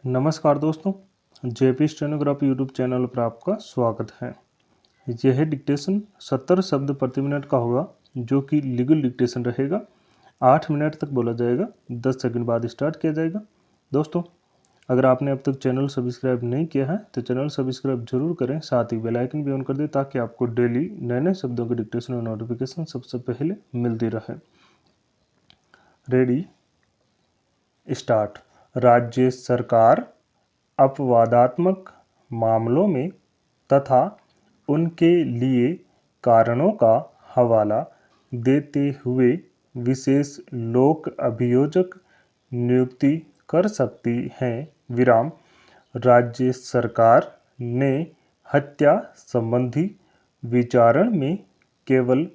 नमस्कार दोस्तों, JP stenography YouTube channel पर आपका स्वागत है। यह डिक्टेशन 70 शब्द प्रति मिनट का होगा, जो कि लीगल डिक्टेशन रहेगा। 8 मिनट तक बोला जाएगा, 10 सेकंड बाद स्टार्ट किया जाएगा। दोस्तों, अगर आपने अब तक चैनल सब्सक्राइब नहीं किया है तो चैनल सब्सक्राइब जरूर करें, साथ ही बेल आइकन भी ऑन कर दें ताकि आपको डेली नए नए शब्दों के डिक्टेशन और नोटिफिकेशन सबसे पहले मिलती रहे। Ready, start. राज्य सरकार अपवादात्मक मामलों में तथा उनके लिए कारणों का हवाला देते हुए विशेष लोक अभियोजक नियुक्ति कर सकती है। विराम। राज्य सरकार ने हत्या संबंधी विचारण में केवल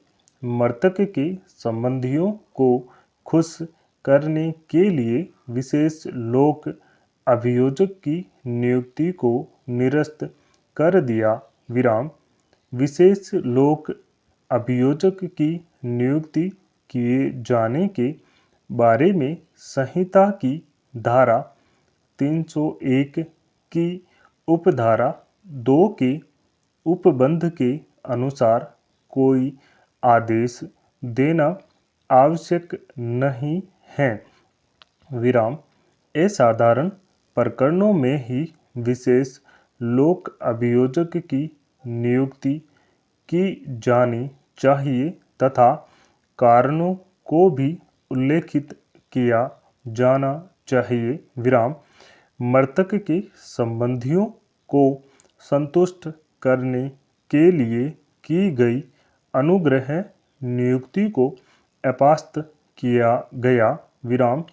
मृतक के संबंधियों को खुश करने के लिए विशेष लोक अभियोजक की नियुक्ति को निरस्त कर दिया। विराम। विशेष लोक अभियोजक की नियुक्ति किए जाने के बारे में संहिता की धारा 301 की उपधारा 2 के उपबंध के अनुसार कोई आदेश देना आवश्यक नहीं है। विराम। असाधारण प्रकरणों में ही विशेष लोक अभियोजक की नियुक्ति की जानी चाहिए तथा कारणों को भी उल्लेखित किया जाना चाहिए। विराम। मृतक के संबंधियों को संतुष्ट करने के लिए की गई अनुग्रह नियुक्ति को अपास्त किया गया। विराम।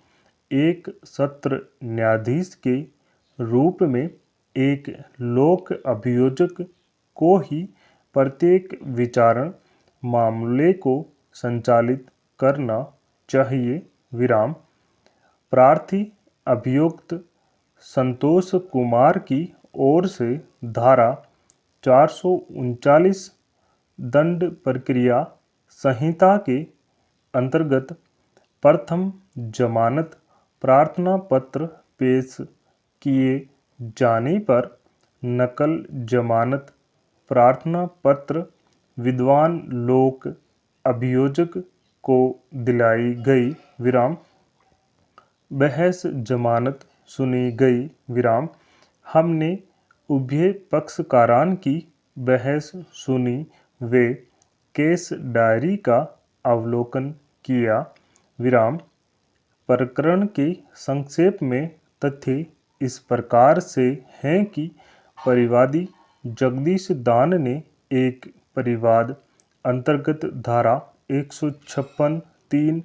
एक सत्र न्यायाधीश के रूप में एक लोक अभियोजक को ही प्रत्येक विचारण मामले को संचालित करना चाहिए। विराम। प्रार्थी अभियुक्त संतोष कुमार की ओर से धारा 439 दंड प्रक्रिया संहिता के अंतर्गत प्रथम जमानत प्रार्थना पत्र पेश किए जाने पर नकल जमानत प्रार्थना पत्र विद्वान लोक अभियोजक को दिलाई गई। विराम। बहस जमानत सुनी गई। विराम। हमने उभय पक्षकारान की बहस सुनी वे केस डायरी का अवलोकन किया। विराम। प्रकरण के संक्षेप में तथ्य इस प्रकार से हैं कि परिवादी जगदीश दान ने एक परिवाद अंतर्गत धारा 156(3)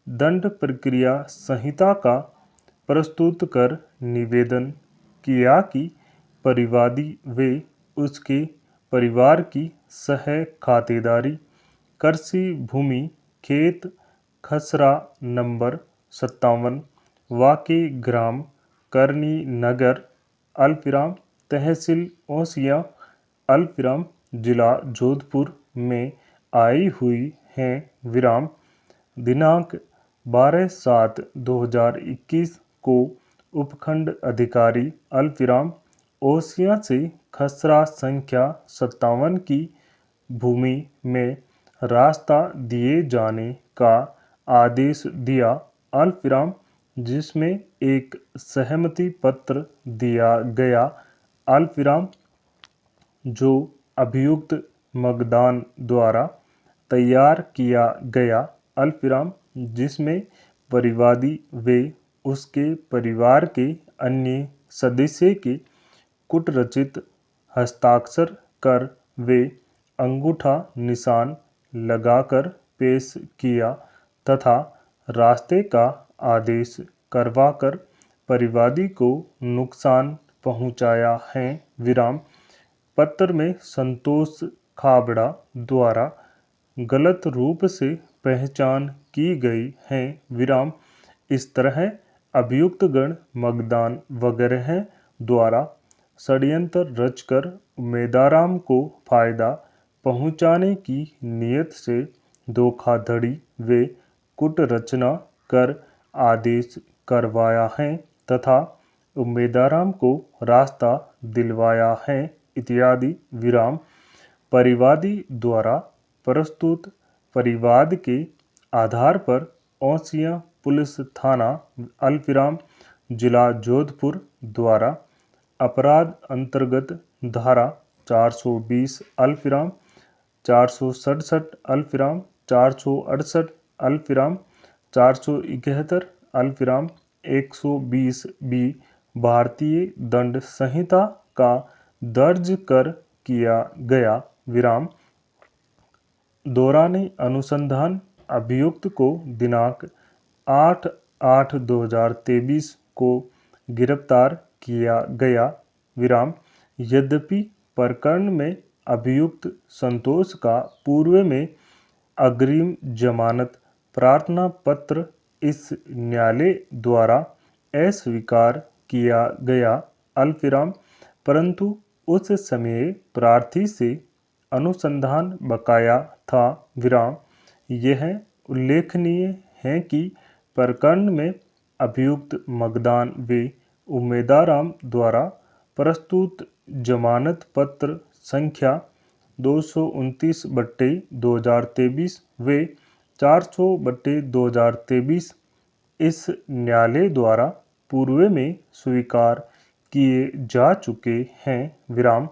दंड प्रक्रिया संहिता का प्रस्तुत कर निवेदन किया कि परिवादी वे उसके परिवार की सह खातेदारी कृषि भूमि खेत खसरा नंबर 57 वाके ग्राम करनी नगर अल्पविराम तहसील ओसियां अल्पविराम जिला जोधपुर में आई हुई हैं। विराम। दिनांक 12/7/2021 को उपखंड अधिकारी अल्पविराम ओसियां से खसरा संख्या 57 की भूमि में रास्ता दिए जाने का आदेश दिया। अल्पविराम जिसमें एक सहमति पत्र दिया गया। अल्पविराम जो अभियुक्त मगदान द्वारा तैयार किया गया। अल्पविराम जिसमें परिवादी वे उसके परिवार के अन्य सदस्य के कूटरचित हस्ताक्षर कर वे अंगूठा निशान लगाकर पेश किया तथा रास्ते का आदेश करवाकर परिवादी को नुकसान पहुंचाया है। विराम। पत्र में संतोष खाबड़ा द्वारा गलत रूप से पहचान की गई है। विराम। इस तरह अभियुक्तगण मगदान वगैरह द्वारा षड्यंत्र रचकर उम्मीदवाराम को फायदा पहुंचाने की नीयत से धोखाधड़ी व कूटरचना कर आदेश करवाया है तथा उम्मीदवार को रास्ता दिलवाया है इत्यादि विराम। परिवादी द्वारा प्रस्तुत परिवाद के आधार पर औसिया पुलिस थाना अल्पविराम जिला जोधपुर द्वारा अपराध अंतर्गत धारा 420 अल्पविराम 467 अल्पविराम 468 अल्पविराम 471 अल्पविराम 120 बी भारतीय दंड संहिता का दर्ज कर किया गया विराम। दौरान अनुसंधान अभियुक्त को दिनांक 8/8/2023 को गिरफ्तार किया गया विराम। यद्यपि प्रकरण में अभियुक्त संतोष का पूर्व में अग्रिम जमानत प्रार्थना पत्र इस न्यायालय द्वारा अस्वीकार किया गया अल्पविराम, परंतु उस समय प्रार्थी से अनुसंधान बकाया था विराम। यह उल्लेखनीय है कि प्रकरण में अभियुक्त मगदान व उम्मीदवार द्वारा प्रस्तुत जमानत पत्र संख्या 229/2023 व 400/2023 इस न्यायालय द्वारा पूर्व में स्वीकार किए जा चुके हैं विराम।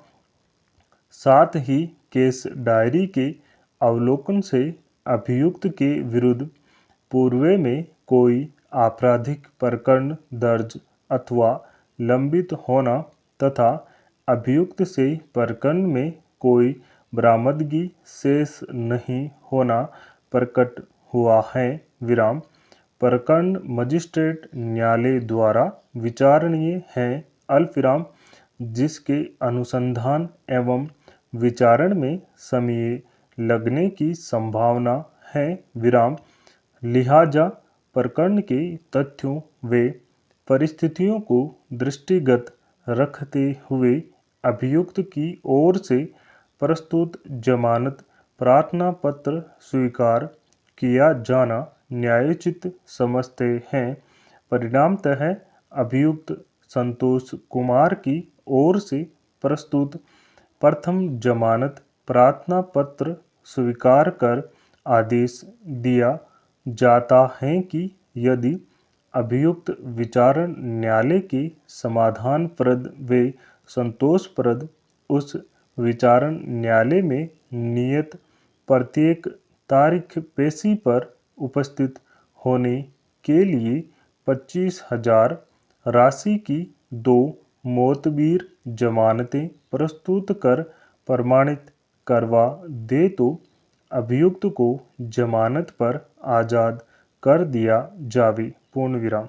साथ ही केस डायरी के अवलोकन से अभियुक्त के विरुद्ध पूर्व में कोई आपराधिक प्रकरण दर्ज अथवा लंबित होना तथा अभियुक्त से प्रकरण में कोई बरामदगी शेष नहीं होना प्रकट हुआ है विराम। प्रकरण मजिस्ट्रेट न्यायालय द्वारा विचारणीय है अल्पविराम, जिसके अनुसंधान एवं विचारण में समय लगने की संभावना है विराम। लिहाजा प्रकरण के तथ्यों व परिस्थितियों को दृष्टिगत रखते हुए अभियुक्त की ओर से प्रस्तुत जमानत प्रार्थना पत्र स्वीकार किया जाना न्यायोचित समझते हैं। परिणामतः अभियुक्त संतोष कुमार की ओर से प्रस्तुत प्रथम जमानत प्रार्थना पत्र स्वीकार कर आदेश दिया जाता है कि यदि अभियुक्त विचारण न्यायालय के समाधानप्रद व संतोषप्रद उस विचारण न्यायालय में नियत प्रत्येक तारीख पेशी पर उपस्थित होने के लिए 25,000 राशि की 2 मोतबीर जमानतें प्रस्तुत कर प्रमाणित करवा दे तो अभियुक्त को जमानत पर आज़ाद कर दिया जावे। पूर्ण विराम।